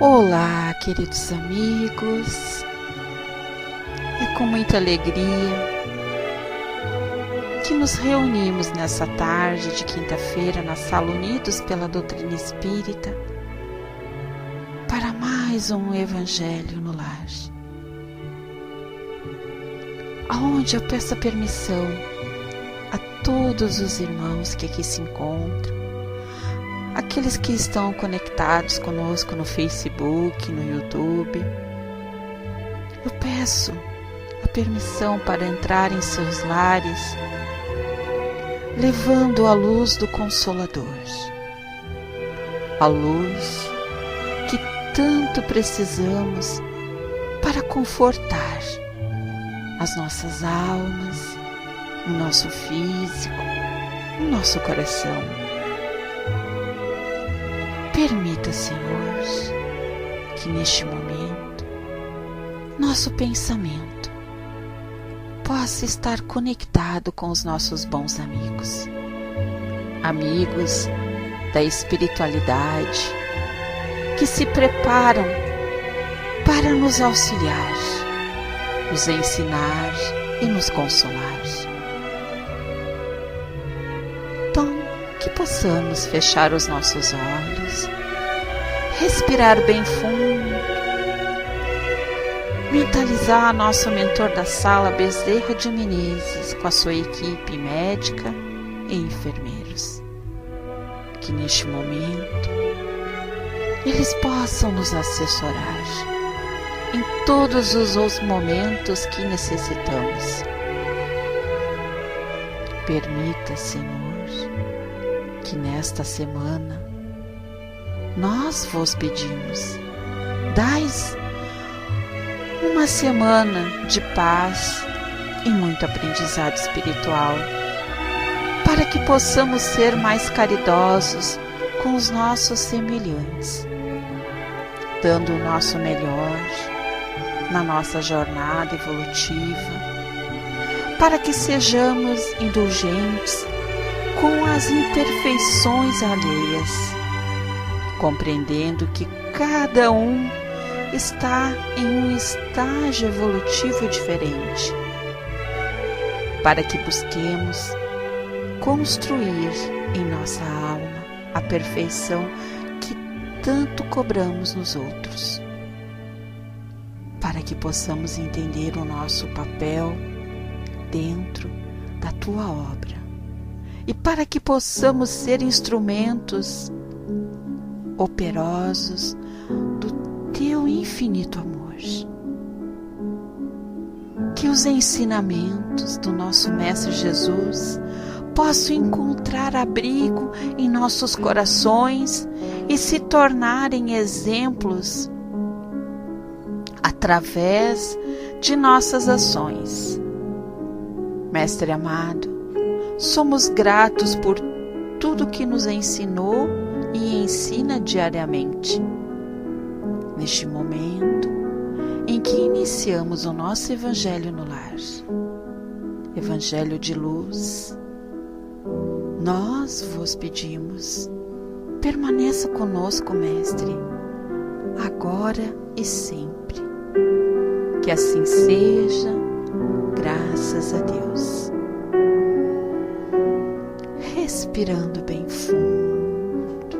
Olá, queridos amigos, é com muita alegria que nos reunimos nessa tarde de quinta-feira na Sala Unidos pela Doutrina Espírita para mais um Evangelho no Lar, aonde eu peço a permissão a todos os irmãos que aqui se encontram, aqueles que estão conectados conosco no Facebook, no YouTube. Eu peço a permissão para entrar em seus lares, levando a luz do Consolador, a luz que tanto precisamos para confortar as nossas almas, o nosso físico, o nosso coração. Permita, Senhor, que neste momento nosso pensamento possa estar conectado com os nossos bons amigos, amigos da espiritualidade, que se preparam para nos auxiliar, nos ensinar e nos consolar. Então, que possamos fechar os nossos olhos, respirar bem fundo, mentalizar nosso mentor da sala, Bezerra de Menezes, com a sua equipe médica e enfermeiros. Que neste momento eles possam nos assessorar em todos os momentos que necessitamos. Permita, Senhor, que nesta semana nós vos pedimos, dai-nos uma semana de paz e muito aprendizado espiritual, para que possamos ser mais caridosos com os nossos semelhantes, dando o nosso melhor na nossa jornada evolutiva, para que sejamos indulgentes com as imperfeições alheias, compreendendo que cada um está em um estágio evolutivo diferente, para que busquemos construir em nossa alma a perfeição que tanto cobramos nos outros, para que possamos entender o nosso papel dentro da Tua obra e para que possamos ser instrumentos operosos do Teu infinito amor. Que os ensinamentos do nosso Mestre Jesus possam encontrar abrigo em nossos corações e se tornarem exemplos através de nossas ações. Mestre amado, somos gratos por tudo que nos ensinou e ensina diariamente. Neste momento em que iniciamos o nosso Evangelho no Lar, Evangelho de luz, nós vos pedimos, permaneça conosco, Mestre, agora e sempre. Que assim seja, graças a Deus. Respirando bem fundo,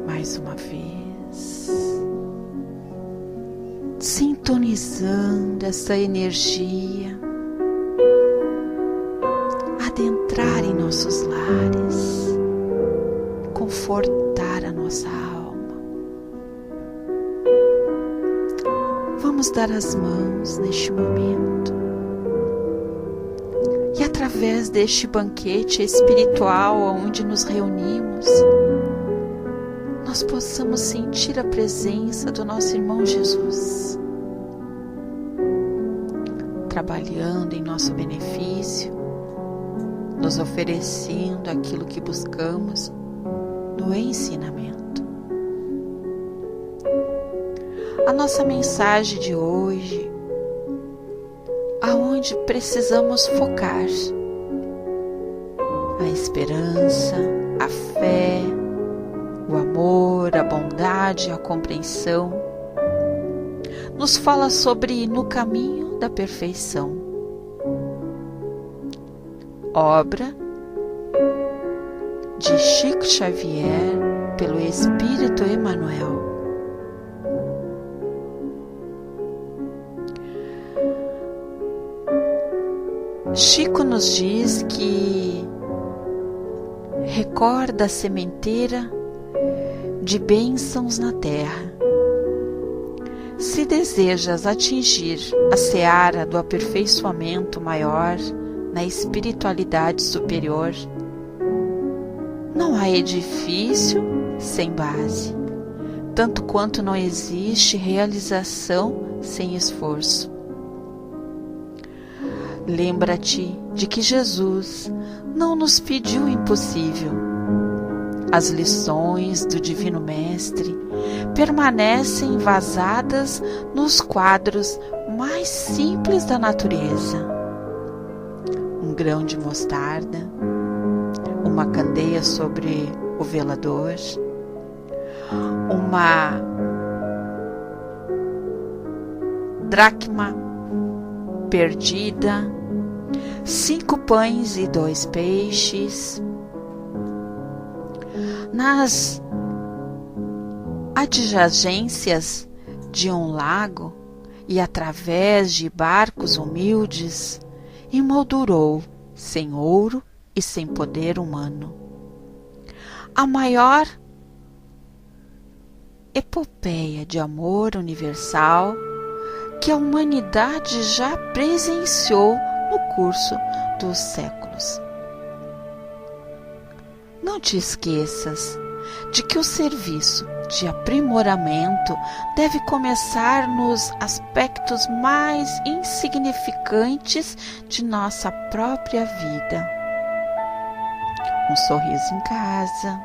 mais uma vez, sintonizando essa energia, adentrar em nossos lares, confortar a nossa alma. Vamos dar as mãos neste momento e através deste banquete espiritual onde nos reunimos, nós possamos sentir a presença do nosso irmão Jesus, trabalhando em nosso benefício, nos oferecendo aquilo que buscamos no ensinamento. A nossa mensagem de hoje, aonde precisamos focar a esperança, a fé, o amor, a bondade, bondade e a compreensão, nos fala sobre No Caminho da Perfeição, obra de Chico Xavier pelo Espírito Emmanuel. Chico nos diz que recorda a sementeira de bênçãos na terra. Se desejas atingir a seara do aperfeiçoamento maior na espiritualidade superior, não há edifício sem base, tanto quanto não existe realização sem esforço. Lembra-te de que Jesus não nos pediu o impossível. As lições do Divino Mestre permanecem vazadas nos quadros mais simples da natureza. Um grão de mostarda, uma candeia sobre o velador, uma dracma perdida, 5 pães e 2 peixes. Nas adjacências de um lago e através de barcos humildes, emoldurou, sem ouro e sem poder humano, a maior epopeia de amor universal que a humanidade já presenciou no curso dos séculos. Não te esqueças de que o serviço de aprimoramento deve começar nos aspectos mais insignificantes de nossa própria vida. Um sorriso em casa,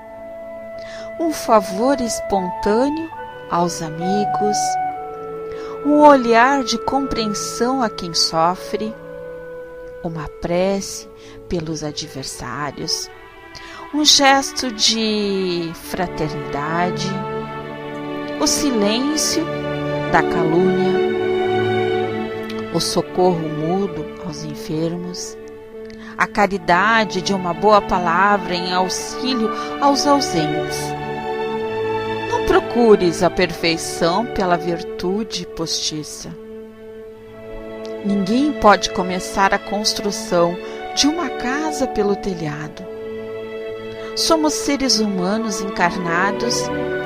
um favor espontâneo aos amigos, um olhar de compreensão a quem sofre, uma prece pelos adversários, um gesto de fraternidade, o silêncio da calúnia, o socorro mútuo aos enfermos, a caridade de uma boa palavra em auxílio aos ausentes. Não procures a perfeição pela virtude postiça. Ninguém pode começar a construção de uma casa pelo telhado. Somos seres humanos encarnados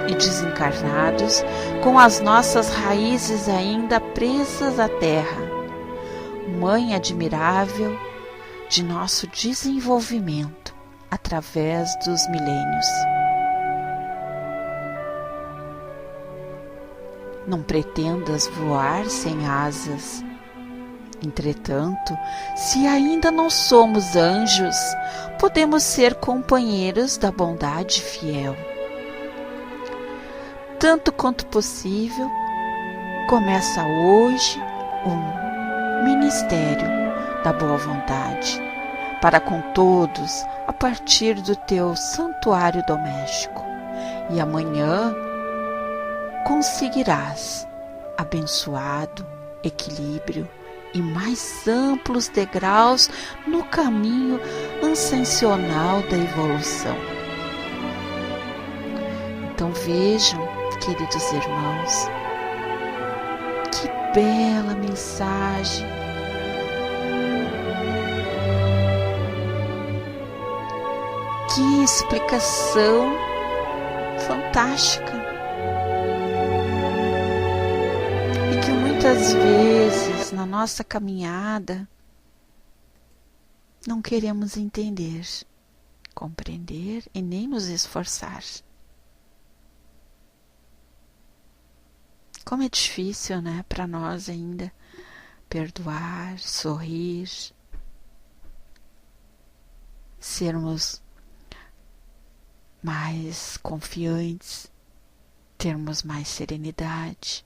e desencarnados, com as nossas raízes ainda presas à terra, mãe admirável de nosso desenvolvimento através dos milênios. Não pretendas voar sem asas. Entretanto, se ainda não somos anjos, podemos ser companheiros da bondade fiel. Tanto quanto possível, começa hoje o ministério da boa vontade, para com todos a partir do teu santuário doméstico, e amanhã conseguirás abençoado equilíbrio e mais amplos degraus no caminho ascensional da evolução. Então vejam, queridos irmãos, que bela mensagem, que explicação fantástica, e que muitas vezes na nossa caminhada não queremos entender, compreender e nem nos esforçar. Como é difícil, né, para nós ainda perdoar, sorrir, sermos mais confiantes, termos mais serenidade.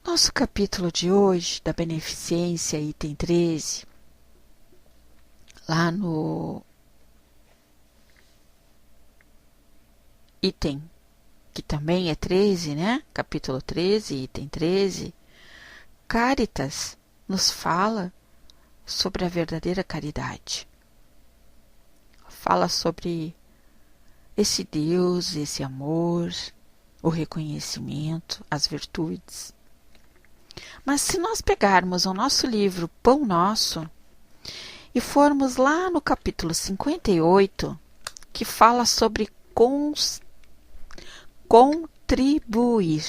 Nosso capítulo de hoje, da beneficência, item 13, lá no item, que também é 13, né? Capítulo 13, item 13, Caritas nos fala sobre a verdadeira caridade. Fala sobre esse Deus, esse amor, o reconhecimento, as virtudes. Mas se nós pegarmos o nosso livro Pão Nosso e formos lá no capítulo 58, que fala sobre contribuir.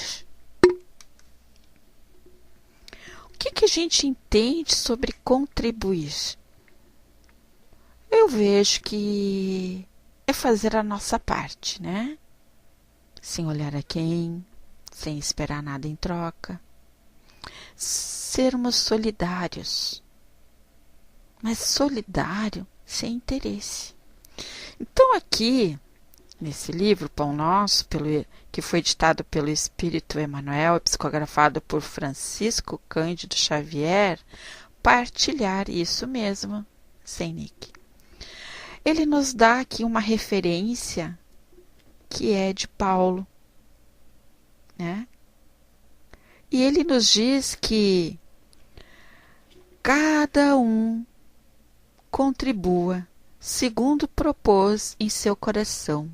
O que a gente entende sobre contribuir? Eu vejo que é fazer a nossa parte, né? Sem olhar a quem, sem esperar nada em troca. Sermos solidários, mas solidário sem interesse. Então aqui, nesse livro, Pão Nosso, que foi editado pelo Espírito Emmanuel, psicografado por Francisco Cândido Xavier, partilhar isso mesmo, sem nick. Ele nos dá aqui uma referência que é de Paulo, né? E ele nos diz que cada um contribua segundo propôs em seu coração,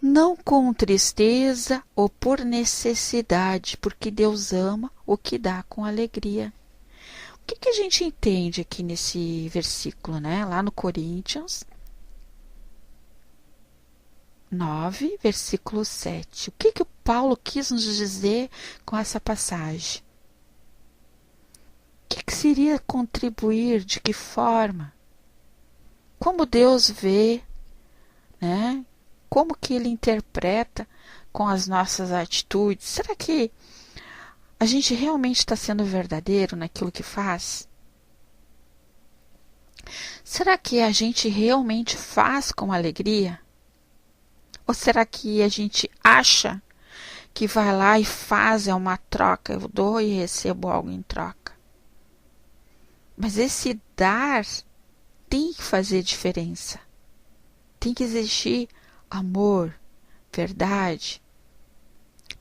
não com tristeza ou por necessidade, porque Deus ama o que dá com alegria. O que a gente entende aqui nesse versículo, né? Lá no Coríntios 9, versículo 7. O que o Paulo quis nos dizer com essa passagem? O que seria contribuir? De que forma? Como Deus vê, né? Como que Ele interpreta com as nossas atitudes? Será que a gente realmente está sendo verdadeiro naquilo que faz? Será que a gente realmente faz com alegria? Ou será que a gente acha que vai lá e faz, é uma troca, eu dou e recebo algo em troca? Mas esse dar tem que fazer diferença. Tem que existir amor, verdade.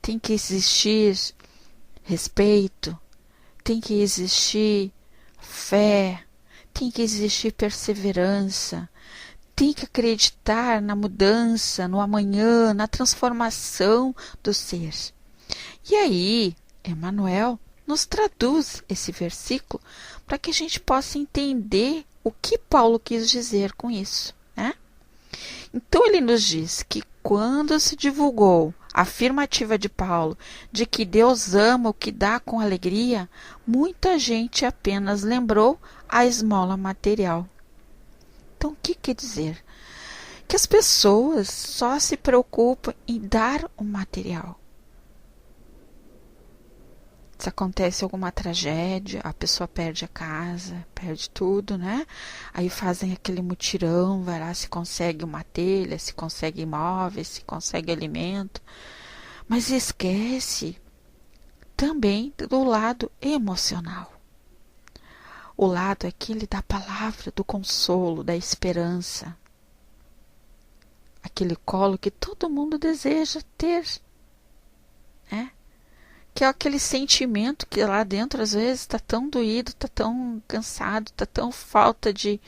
Tem que existir respeito. Tem que existir fé. Tem que existir perseverança. Tem que acreditar na mudança, no amanhã, na transformação do ser. E aí, Emmanuel nos traduz esse versículo para que a gente possa entender o que Paulo quis dizer com isso, né? Então ele nos diz que quando se divulgou a afirmativa de Paulo de que Deus ama o que dá com alegria, muita gente apenas lembrou a esmola material. Então, o que quer dizer? Que as pessoas só se preocupam em dar o material. Se acontece alguma tragédia, a pessoa perde a casa, perde tudo, né? Aí fazem aquele mutirão, vai lá, se consegue uma telha, se consegue imóveis, se consegue alimento. Mas esquece também do lado emocional. O lado aquele da palavra, do consolo, da esperança. Aquele colo que todo mundo deseja ter, né? Que é aquele sentimento que lá dentro às vezes está tão doído, está tão cansado, está tão falta de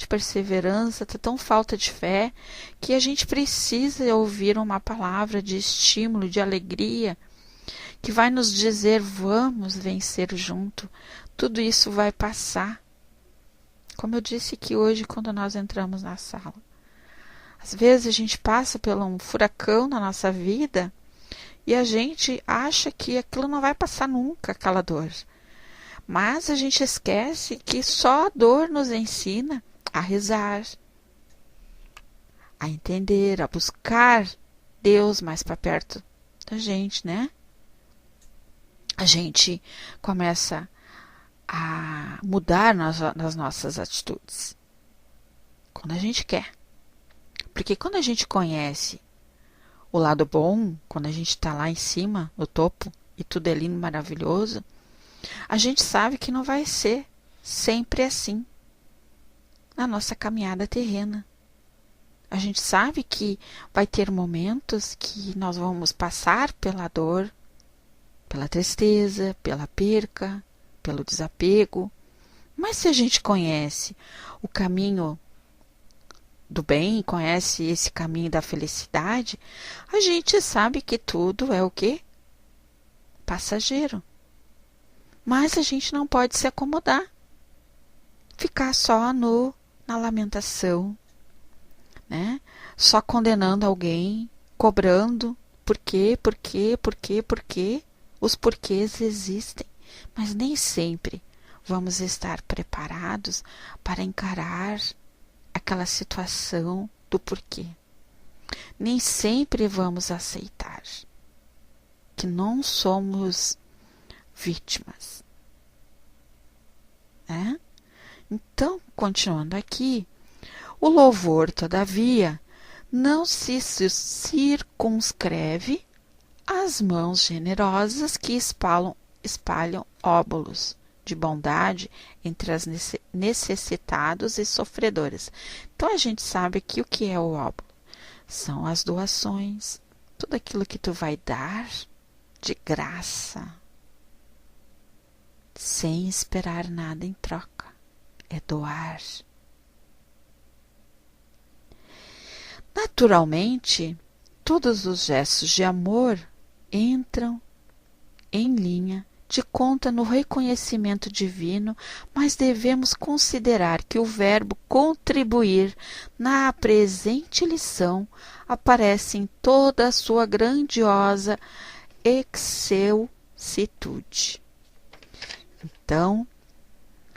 perseverança, está tão falta de fé, que a gente precisa ouvir uma palavra de estímulo, de alegria, que vai nos dizer, vamos vencer junto, tudo isso vai passar. Como eu disse que hoje, quando nós entramos na sala, às vezes a gente passa por um furacão na nossa vida, e a gente acha que aquilo não vai passar nunca, aquela dor. Mas a gente esquece que só a dor nos ensina a rezar, a entender, a buscar Deus mais para perto da gente, né? A gente começa a mudar nas nossas atitudes. Quando a gente quer. Porque quando a gente conhece o lado bom, quando a gente está lá em cima, no topo, e tudo é lindo, maravilhoso, a gente sabe que não vai ser sempre assim na nossa caminhada terrena. A gente sabe que vai ter momentos que nós vamos passar pela dor, pela tristeza, pela perca, pelo desapego. Mas se a gente conhece o caminho do bem, conhece esse caminho da felicidade, a gente sabe que tudo é o quê? Passageiro. Mas a gente não pode se acomodar, ficar só na lamentação, né? Só condenando alguém, cobrando, por quê? Os porquês existem, mas nem sempre vamos estar preparados para encarar aquela situação do porquê. Nem sempre vamos aceitar que não somos vítimas, né? Então, continuando aqui, o louvor, todavia, não se circunscreve às mãos generosas que espalham óbolos de bondade entre as necessitados e sofredores. Então, a gente sabe que o que é o óbolo? São as doações, tudo aquilo que tu vai dar de graça, sem esperar nada em troca. É doar. Naturalmente, todos os gestos de amor entram em linha de conta no reconhecimento divino, mas devemos considerar que o verbo contribuir na presente lição aparece em toda a sua grandiosa excelsitude. Então,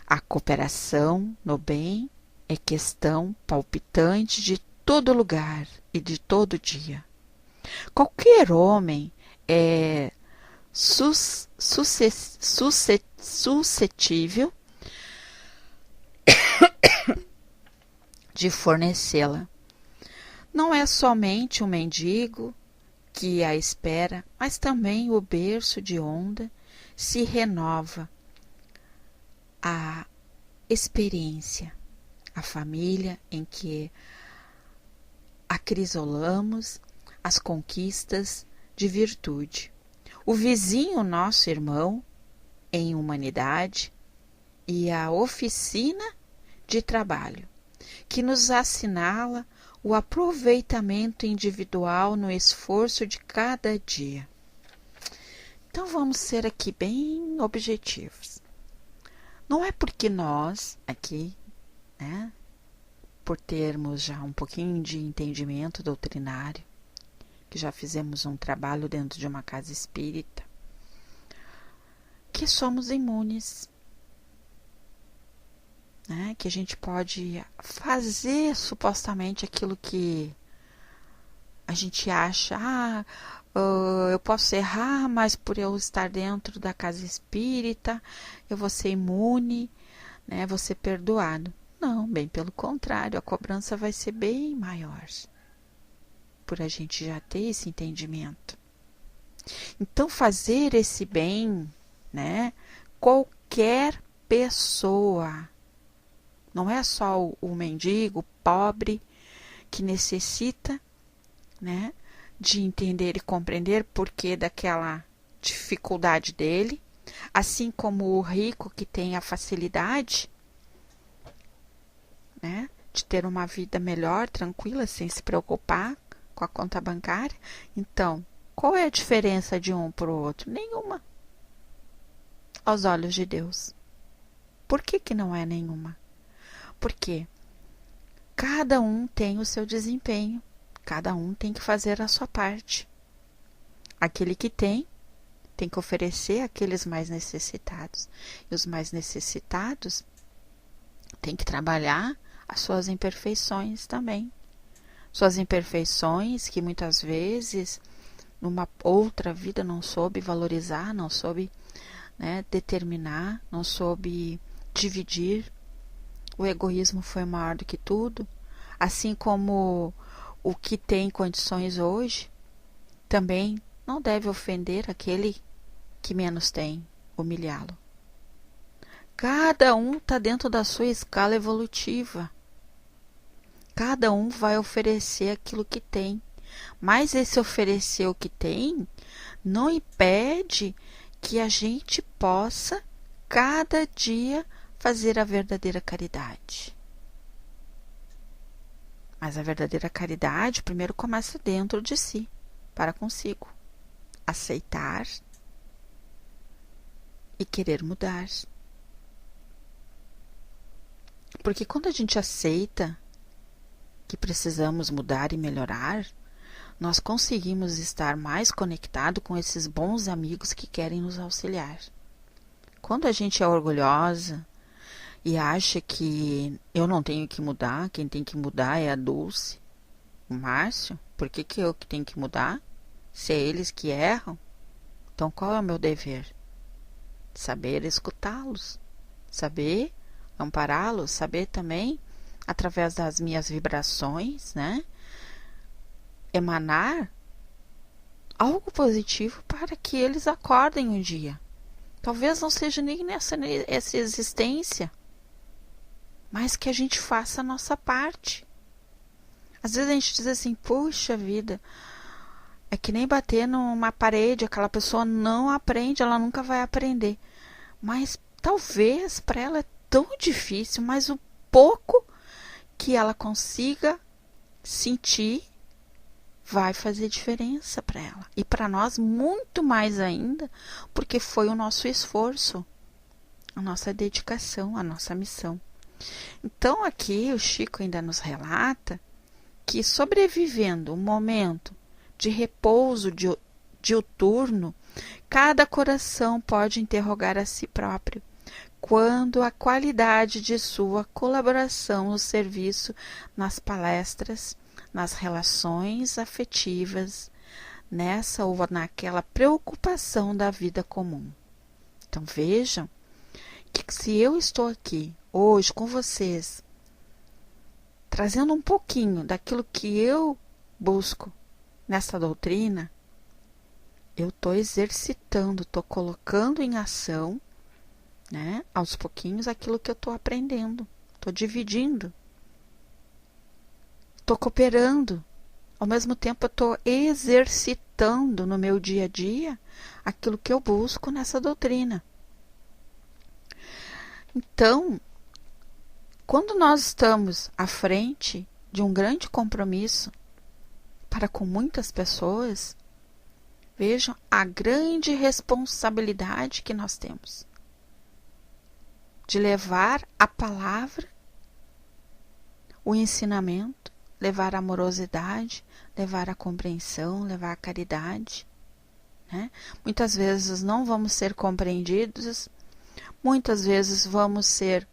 a cooperação no bem é questão palpitante de todo lugar e de todo dia. Qualquer homem é suscetível de fornecê-la. Não é somente um mendigo que a espera, mas também o berço de onde se renova a experiência, a família em que acrisolamos as conquistas de virtude. O vizinho, nosso irmão, em humanidade, e a oficina de trabalho, que nos assinala o aproveitamento individual no esforço de cada dia. Então vamos ser aqui bem objetivos. Não é porque nós aqui, né, por termos já um pouquinho de entendimento doutrinário, que já fizemos um trabalho dentro de uma casa espírita, que somos imunes, né? Que a gente pode fazer supostamente aquilo que a gente acha, eu posso errar, mas por eu estar dentro da casa espírita, eu vou ser imune, né? Vou ser perdoado. Não, bem pelo contrário, a cobrança vai ser bem maior, por a gente já ter esse entendimento. Então, fazer esse bem, né? Qualquer pessoa, não é só o mendigo, o pobre, que necessita, né, de entender e compreender porquê daquela dificuldade dele, assim como o rico que tem a facilidade, né, de ter uma vida melhor, tranquila, sem se preocupar com a conta bancária. Então, qual é a diferença de um para o outro? Nenhuma. Aos olhos de Deus. Por que não é nenhuma? Porque cada um tem o seu desempenho, cada um tem que fazer a sua parte. Aquele que tem que oferecer àqueles mais necessitados. E os mais necessitados têm que trabalhar as suas imperfeições também. Suas imperfeições que muitas vezes, numa outra vida, não soube valorizar, não soube, né, determinar, não soube dividir. O egoísmo foi maior do que tudo. Assim como o que tem condições hoje também não deve ofender aquele que menos tem, humilhá-lo. Cada um está dentro da sua escala evolutiva. Cada um vai oferecer aquilo que tem. Mas esse oferecer o que tem não impede que a gente possa, cada dia, fazer a verdadeira caridade. Mas a verdadeira caridade primeiro começa dentro de si, para consigo. Aceitar e querer mudar. Porque quando a gente aceita que precisamos mudar e melhorar, nós conseguimos estar mais conectado com esses bons amigos que querem nos auxiliar. Quando a gente é orgulhosa e acha que eu não tenho que mudar, quem tem que mudar é a Dulce, o Márcio, por que eu que tenho que mudar? Se é eles que erram, então qual é o meu dever? Saber escutá-los, saber ampará-los, saber também, através das minhas vibrações, né, emanar algo positivo para que eles acordem um dia. Talvez não seja nem essa existência, mas que a gente faça a nossa parte. Às vezes a gente diz assim, puxa vida, é que nem bater numa parede, aquela pessoa não aprende, ela nunca vai aprender. Mas talvez para ela é tão difícil, mas o pouco que ela consiga sentir vai fazer diferença para ela. E para nós muito mais ainda, porque foi o nosso esforço, a nossa dedicação, a nossa missão. Então aqui o Chico ainda nos relata que, sobrevivendo um momento de repouso diuturno, cada coração pode interrogar a si próprio quando a qualidade de sua colaboração no serviço, nas palestras, nas relações afetivas, nessa ou naquela preocupação da vida comum. Então vejam que se eu estou aqui hoje com vocês, trazendo um pouquinho daquilo que eu busco nessa doutrina, eu estou exercitando, estou colocando em ação, né, aos pouquinhos aquilo que eu estou aprendendo, estou dividindo, estou cooperando, ao mesmo tempo eu estou exercitando no meu dia a dia aquilo que eu busco nessa doutrina. Então, quando nós estamos à frente de um grande compromisso para com muitas pessoas, vejam a grande responsabilidade que nós temos de levar a palavra, o ensinamento, levar a amorosidade, levar a compreensão, levar a caridade, né? Muitas vezes não vamos ser compreendidos, muitas vezes vamos ser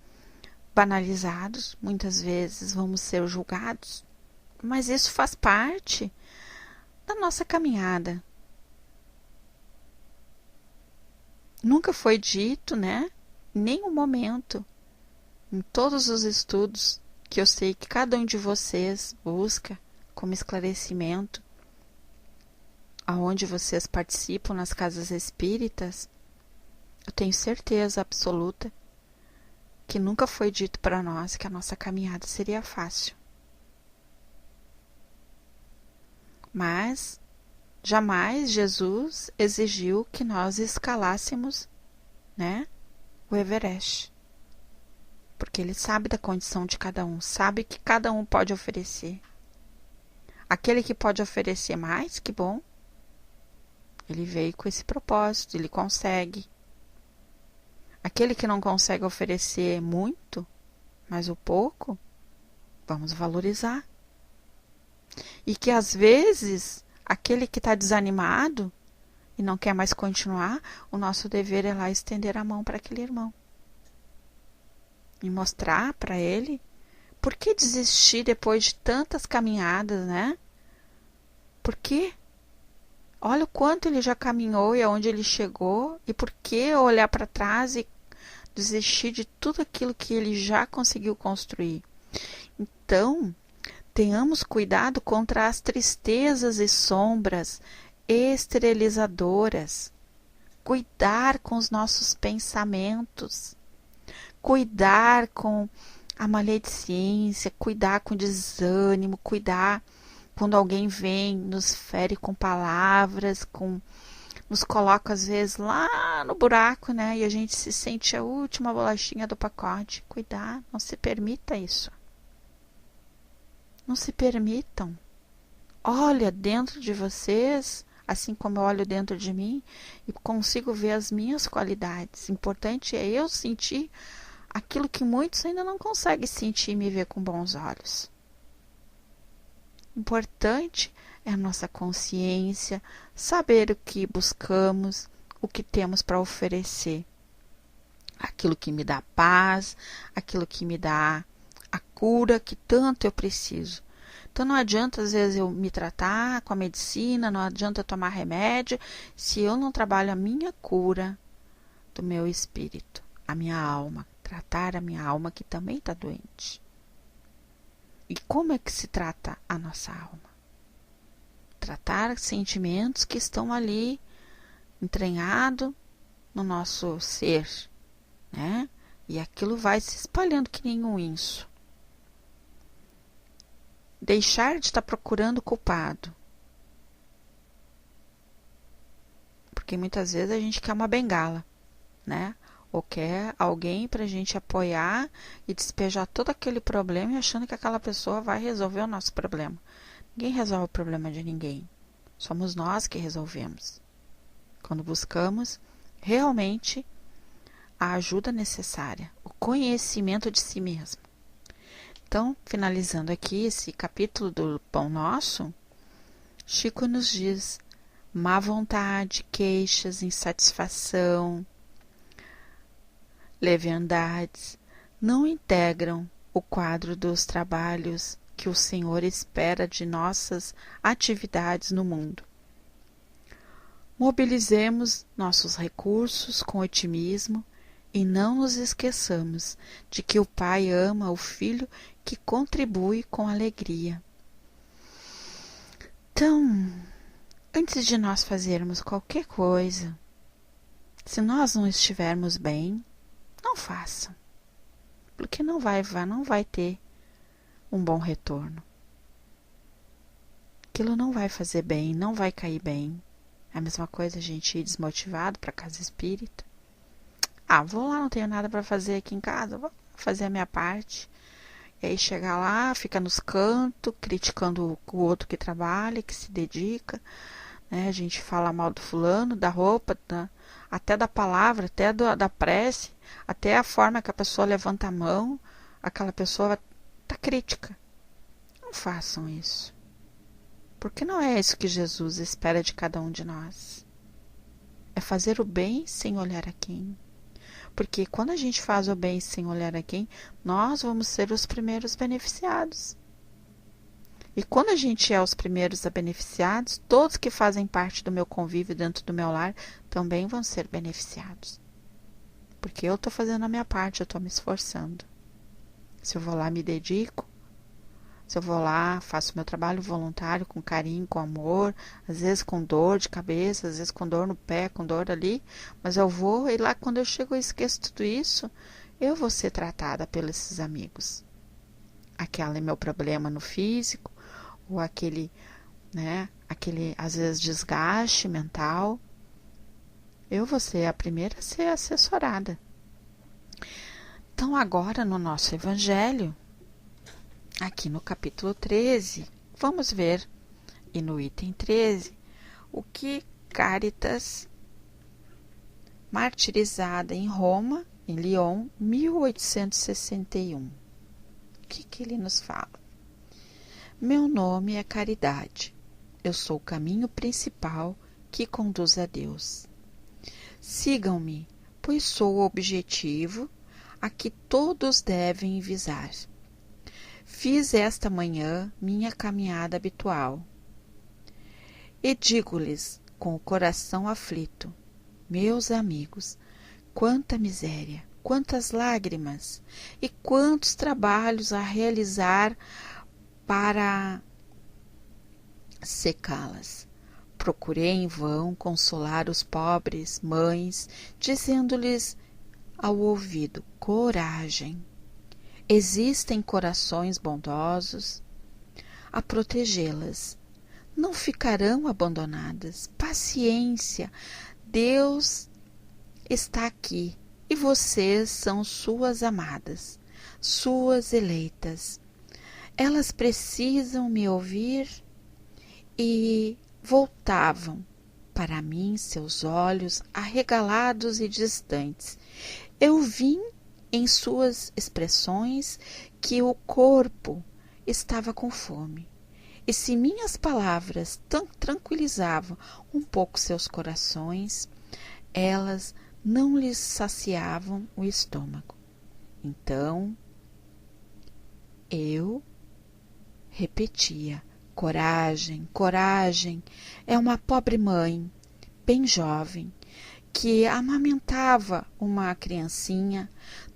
banalizados, muitas vezes vamos ser julgados, mas isso faz parte da nossa caminhada. Nunca foi dito, né? Em nenhum momento, em todos os estudos que eu sei que cada um de vocês busca como esclarecimento, aonde vocês participam nas casas espíritas, eu tenho certeza absoluta que nunca foi dito para nós que a nossa caminhada seria fácil. Mas jamais Jesus exigiu que nós escalássemos, né, o Everest. Porque ele sabe da condição de cada um, sabe que cada um pode oferecer. Aquele que pode oferecer mais, que bom. Ele veio com esse propósito, ele consegue. Aquele que não consegue oferecer muito, mas o pouco, vamos valorizar. E que às vezes, aquele que está desanimado e não quer mais continuar, o nosso dever é lá estender a mão para aquele irmão. E mostrar para ele por que desistir depois de tantas caminhadas, né? Por quê? Olha o quanto ele já caminhou e aonde ele chegou, e por que olhar para trás e desistir de tudo aquilo que ele já conseguiu construir. Então, tenhamos cuidado contra as tristezas e sombras esterilizadoras, cuidar com os nossos pensamentos, cuidar com a maledicência, cuidar com desânimo, cuidar quando alguém vem, nos fere com palavras, nos coloca às vezes lá no buraco, né? E a gente se sente a última bolachinha do pacote. Cuidar, não se permita isso. Não se permitam. Olha dentro de vocês, assim como eu olho dentro de mim, e consigo ver as minhas qualidades. Importante é eu sentir aquilo que muitos ainda não conseguem sentir e me ver com bons olhos. Importante é a nossa consciência, saber o que buscamos, o que temos para oferecer. Aquilo que me dá paz, aquilo que me dá a cura que tanto eu preciso. Então não adianta às vezes eu me tratar com a medicina, não adianta eu tomar remédio, se eu não trabalho a minha cura do meu espírito, a minha alma, tratar a minha alma que também está doente. E como é que se trata a nossa alma? Tratar sentimentos que estão ali entranhados no nosso ser, né? E aquilo vai se espalhando que nem um inso. Deixar de estar procurando culpado. Porque muitas vezes a gente quer uma bengala, né? Ou quer alguém para a gente apoiar e despejar todo aquele problema e achando que aquela pessoa vai resolver o nosso problema. Ninguém resolve o problema de ninguém. Somos nós que resolvemos. Quando buscamos realmente a ajuda necessária, o conhecimento de si mesmo. Então, finalizando aqui esse capítulo do Pão Nosso, Chico nos diz: má vontade, queixas, insatisfação, leviandades não integram o quadro dos trabalhos que o Senhor espera de nossas atividades no mundo. Mobilizemos nossos recursos com otimismo e não nos esqueçamos de que o Pai ama o Filho que contribui com alegria. Então, antes de nós fazermos qualquer coisa, se nós não estivermos bem, não façam, porque não vai ter um bom retorno. Aquilo não vai fazer bem, não vai cair bem. É a mesma coisa a gente ir desmotivado para a casa espírita. Vou lá, não tenho nada para fazer aqui em casa, vou fazer a minha parte. E aí chegar lá, fica nos cantos, criticando o outro que trabalha, que se dedica, né? A gente fala mal do fulano, da roupa, até da palavra, até da prece, até a forma que a pessoa levanta a mão, aquela pessoa está crítica. Não façam isso. Porque não é isso que Jesus espera de cada um de nós. É fazer o bem sem olhar a quem. Porque quando a gente faz o bem sem olhar a quem, nós vamos ser os primeiros beneficiados. E quando a gente é os primeiros beneficiados, todos que fazem parte do meu convívio dentro do meu lar também vão ser beneficiados. Porque eu estou fazendo a minha parte, eu estou me esforçando. Se eu vou lá, me dedico. Se eu vou lá, faço meu trabalho voluntário com carinho, com amor, às vezes com dor de cabeça, às vezes com dor no pé, com dor ali, mas eu vou e lá quando eu chego eu esqueço tudo isso, eu vou ser tratada pelos esses amigos. Aquele é meu problema no físico, ou aquele às vezes desgaste mental, eu vou ser a primeira a ser assessorada. Então agora no nosso evangelho, aqui no capítulo 13, vamos ver, e no item 13, o que Caritas, martirizada em Roma, em Lyon, 1861. O que ele nos fala? Meu nome é Caridade. Eu sou o caminho principal que conduz a Deus. Sigam-me, pois sou o objetivo a que todos devem visar. Fiz esta manhã minha caminhada habitual. E digo-lhes, com o coração aflito, meus amigos, quanta miséria, quantas lágrimas e quantos trabalhos a realizar para secá-las. Procurei em vão consolar os pobres mães, dizendo-lhes ao ouvido, coragem. Existem corações bondosos a protegê-las. Não ficarão abandonadas. Paciência, Deus está aqui e vocês são suas amadas, suas eleitas. Elas precisam me ouvir. E voltavam para mim seus olhos arregalados e distantes. Eu vi em suas expressões que o corpo estava com fome. E se minhas palavras tranquilizavam um pouco seus corações, elas não lhes saciavam o estômago. Então, eu repetia: coragem, coragem. É uma pobre mãe, bem jovem, que amamentava uma criancinha,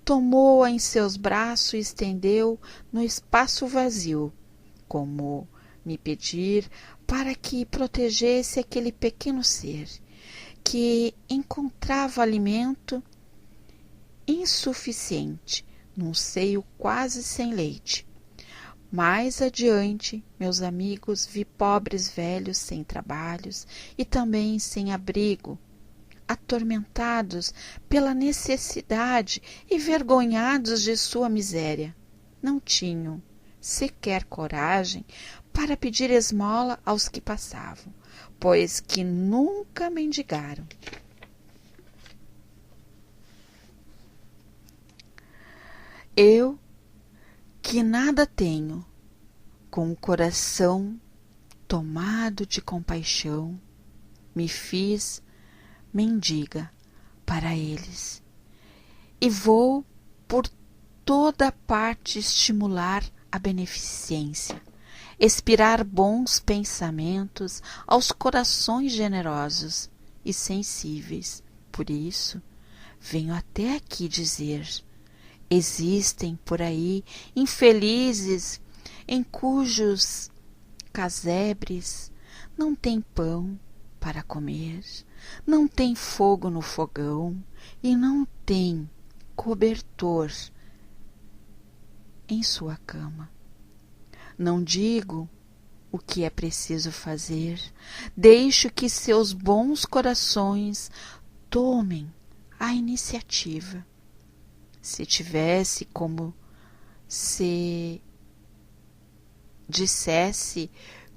tomou-a em seus braços e estendeu no espaço vazio, como me pedir para que protegesse aquele pequeno ser, que encontrava alimento insuficiente num seio quase sem leite. Mais adiante, meus amigos, vi pobres velhos sem trabalhos e também sem abrigo, atormentados pela necessidade e vergonhados de sua miséria. Não tinham sequer coragem para pedir esmola aos que passavam, pois que nunca mendigaram. Eu, que nada tenho, com o coração tomado de compaixão, me fiz mendiga para eles e vou por toda parte estimular a beneficência, expirar bons pensamentos aos corações generosos e sensíveis. Por isso, venho até aqui dizer: existem por aí infelizes em cujos casebres não tem pão para comer, não tem fogo no fogão e não tem cobertor em sua cama. Não digo o que é preciso fazer, deixo que seus bons corações tomem a iniciativa. Se tivesse como se dissesse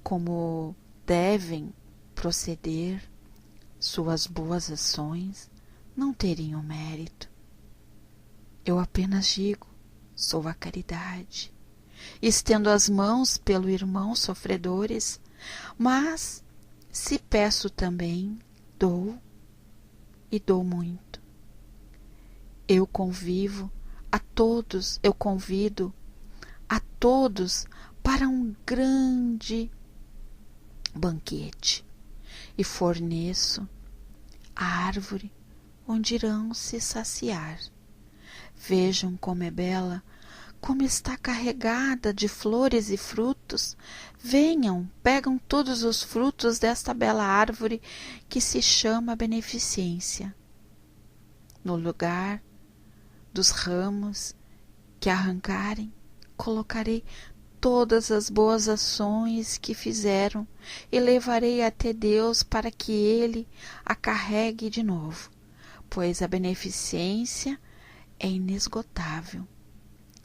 como devem proceder suas boas ações, não teriam mérito. Eu apenas digo: sou a caridade, estendo as mãos pelo irmão sofredores, mas se peço também, dou e dou muito. Eu convido a todos para um grande banquete e forneço a árvore onde irão se saciar. Vejam como é bela, como está carregada de flores e frutos. Venham, pegam todos os frutos desta bela árvore que se chama beneficência. No lugar dos ramos que arrancarem, colocarei todas as boas ações que fizeram e levarei até Deus para que Ele a carregue de novo, pois a beneficência é inesgotável.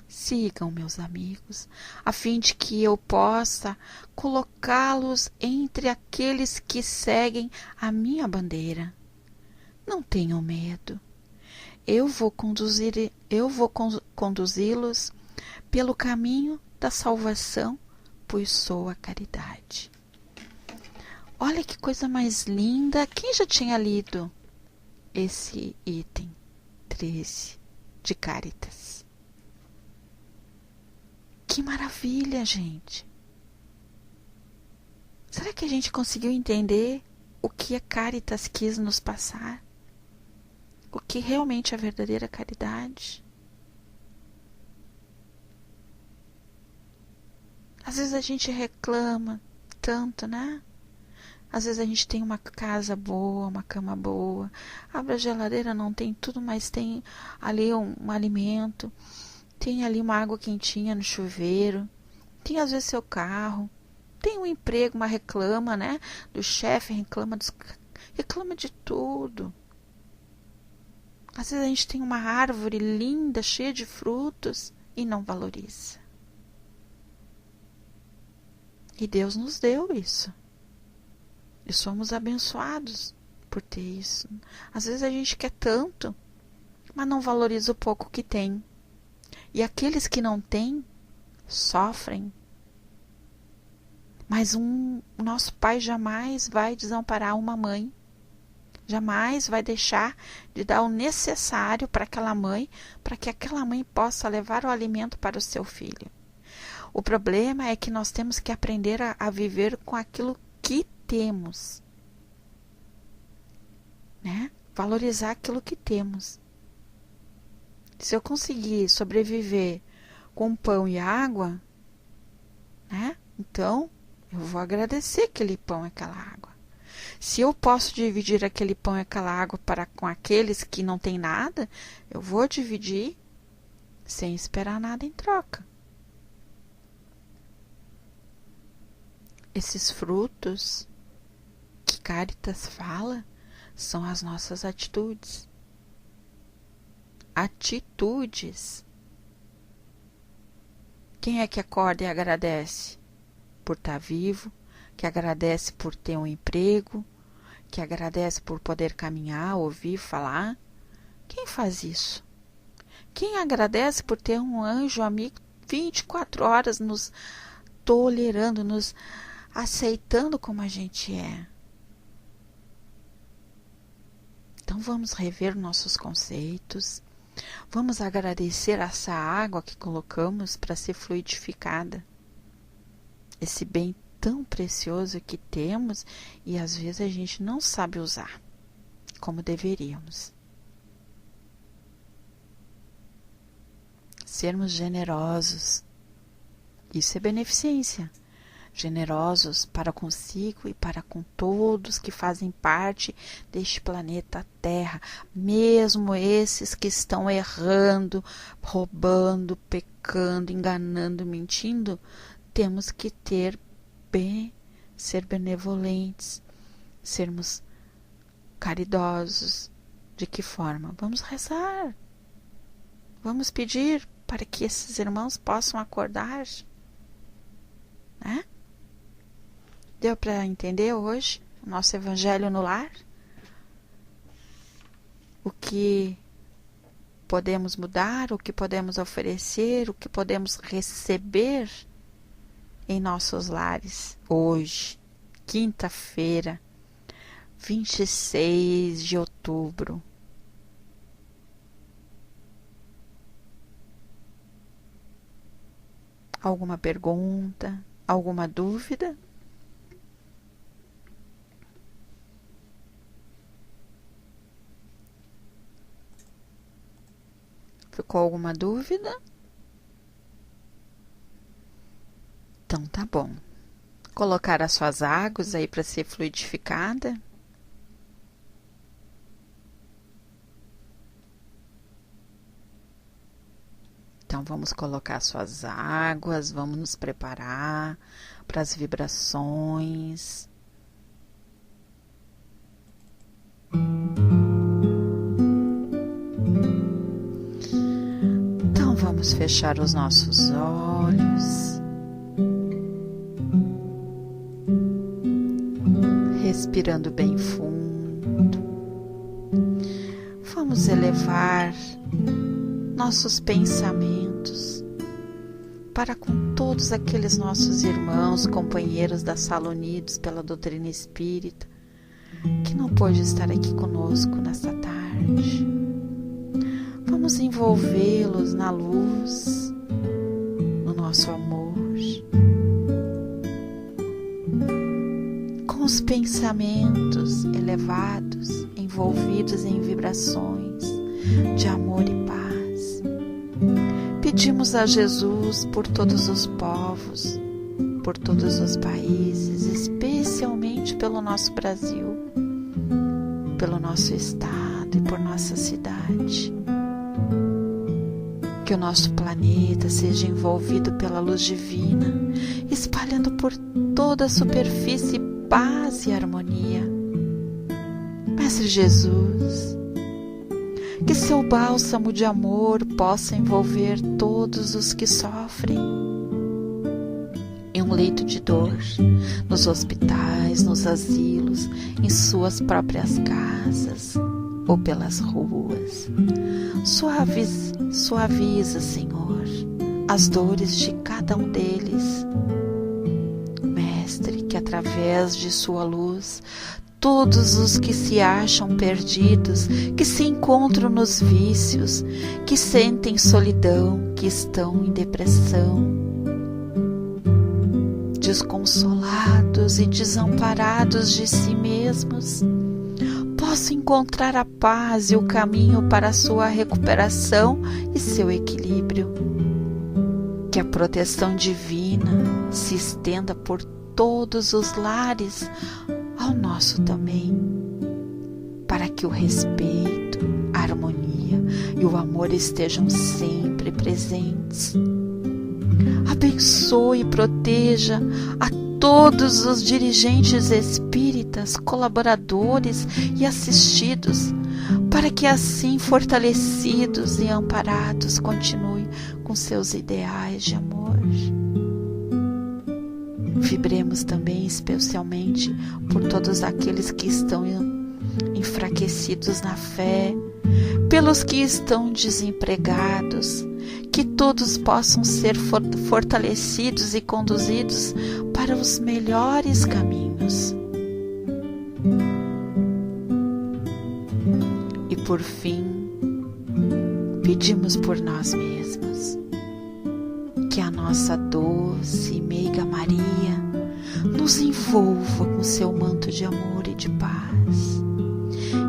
Sigam, meus amigos, a fim de que eu possa colocá-los entre aqueles que seguem a minha bandeira. Não tenham medo. Eu vou conduzi-los pelo caminho da salvação, pois sou a caridade. Olha que coisa mais linda! Quem já tinha lido esse item 13 de Caritas? Que maravilha, gente! Será que a gente conseguiu entender o que a Caritas quis nos passar? O que realmente é a verdadeira caridade? Às vezes a gente reclama tanto, né? Às vezes a gente tem uma casa boa, uma cama boa, abre a geladeira, não tem tudo, mas tem ali um alimento. tem ali uma água quentinha no chuveiro, tem às vezes seu carro, tem um emprego, mas reclama, né? Do chefe, reclama de tudo. Às vezes a gente tem uma árvore linda, cheia de frutos e não valoriza. E Deus nos deu isso. E somos abençoados por ter isso. Às vezes a gente quer tanto, mas não valoriza o pouco que tem. E aqueles que não têm, sofrem. Mas nosso Pai jamais vai desamparar uma mãe. Jamais vai deixar de dar o necessário para aquela mãe, para que aquela mãe possa levar o alimento para o seu filho. O problema é que nós temos que aprender a viver com aquilo que temos, né? Valorizar aquilo que temos. Se eu conseguir sobreviver com pão e água, né? Então, eu vou agradecer aquele pão e aquela água. Se eu posso dividir aquele pão e aquela água com aqueles que não têm nada, eu vou dividir sem esperar nada em troca. Esses frutos que Cáritas fala são as nossas atitudes. Atitudes. Quem é que acorda e agradece por estar vivo, que agradece por ter um emprego, que agradece por poder caminhar, ouvir, falar? Quem faz isso? Quem agradece por ter um anjo amigo 24 horas nos tolerando, nos aceitando como a gente é? Então vamos rever nossos conceitos, vamos agradecer essa água que colocamos para ser fluidificada, esse bem tão precioso que temos e às vezes a gente não sabe usar como deveríamos. Sermos generosos, isso é beneficência. Generosos para consigo e para com todos que fazem parte deste planeta Terra, mesmo esses que estão errando, roubando, pecando, enganando, mentindo, temos que ser benevolentes, sermos caridosos. De que forma? Vamos rezar, vamos pedir para que esses irmãos possam acordar, né? Deu para entender hoje o nosso Evangelho no lar? O que podemos mudar, o que podemos oferecer, o que podemos receber em nossos lares hoje, quinta-feira, 26 de outubro. Alguma pergunta? Alguma dúvida? Ficou alguma dúvida? Então tá bom. Colocar as suas águas aí para ser fluidificada. Então vamos colocar suas águas, vamos nos preparar para as vibrações. Então vamos fechar os nossos olhos. Respirando bem fundo. Vamos elevar nossos pensamentos para com todos aqueles nossos irmãos, companheiros da Sala Unidos pela Doutrina Espírita, que não pôde estar aqui conosco nesta tarde. Vamos envolvê-los na luz, no nosso amor, com os pensamentos elevados, envolvidos em vibrações de amor e paz. Pedimos a Jesus por todos os povos, por todos os países, especialmente pelo nosso Brasil, pelo nosso estado e por nossa cidade. Que o nosso planeta seja envolvido pela luz divina, espalhando por toda a superfície paz e harmonia. Mestre Jesus, que seu bálsamo de amor possa envolver todos os que sofrem em um leito de dor, nos hospitais, nos asilos, em suas próprias casas ou pelas ruas. Suaviza, Senhor, as dores de cada um deles. Mestre, que através de sua luz, todos os que se acham perdidos, que se encontram nos vícios, que sentem solidão, que estão em depressão, desconsolados e desamparados de si mesmos, possam encontrar a paz e o caminho para a sua recuperação e seu equilíbrio. Que a proteção divina se estenda por todos os lares, ao nosso também, para que o respeito, a harmonia e o amor estejam sempre presentes. Abençoe e proteja a todos os dirigentes espíritas, colaboradores e assistidos, para que assim fortalecidos e amparados continuem com seus ideais de amor. Vibremos também especialmente por todos aqueles que estão enfraquecidos na fé, pelos que estão desempregados, que todos possam ser fortalecidos e conduzidos para os melhores caminhos. E por fim, pedimos por nós mesmos, que a nossa doce e meiga Maria nos envolva com seu manto de amor e de paz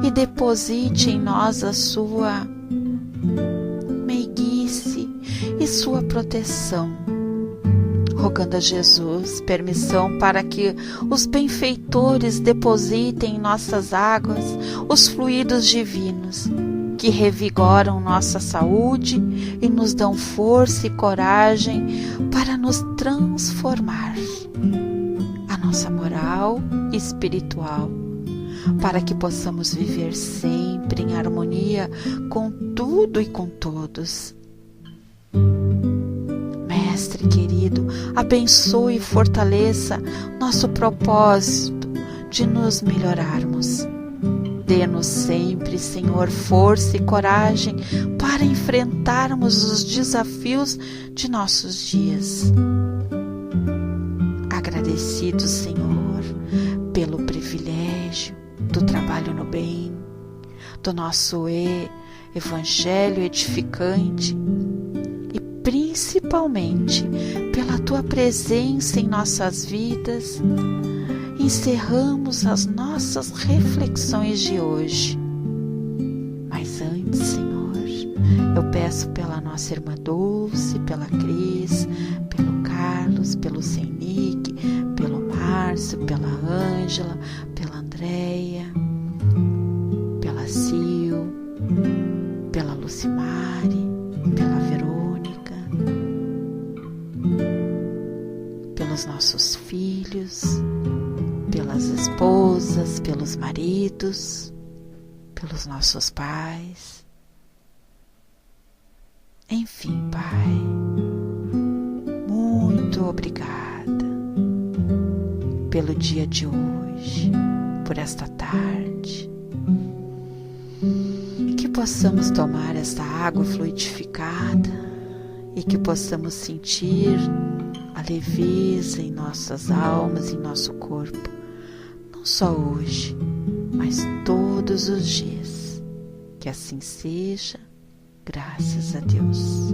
e deposite em nós a sua meiguice e sua proteção, rogando a Jesus permissão para que os benfeitores depositem em nossas águas os fluidos divinos que revigoram nossa saúde e nos dão força e coragem para nos transformar a nossa moral espiritual, para que possamos viver sempre em harmonia com tudo e com todos. Mestre querido, abençoe e fortaleça nosso propósito de nos melhorarmos. Dê-nos sempre, Senhor, força e coragem para enfrentarmos os desafios de nossos dias. Agradecidos, Senhor, pelo privilégio do trabalho no bem, do nosso evangelho edificante e principalmente pela Tua presença em nossas vidas, encerramos as nossas reflexões de hoje. Mas antes, Senhor, eu peço pela nossa irmã Dulce, pela Cris, pelo Carlos, pelo Senic, pelo Márcio, pela Ângela, pela Andréia, pela Sil, pela Lucimari, pela Verônica, pelos nossos filhos, pelas esposas, pelos maridos, pelos nossos pais. Enfim, Pai, muito obrigada pelo dia de hoje, por esta tarde. Que possamos tomar esta água fluidificada e que possamos sentir a leveza em nossas almas, em nosso corpo, não só hoje, mas todos os dias. Que assim seja, graças a Deus.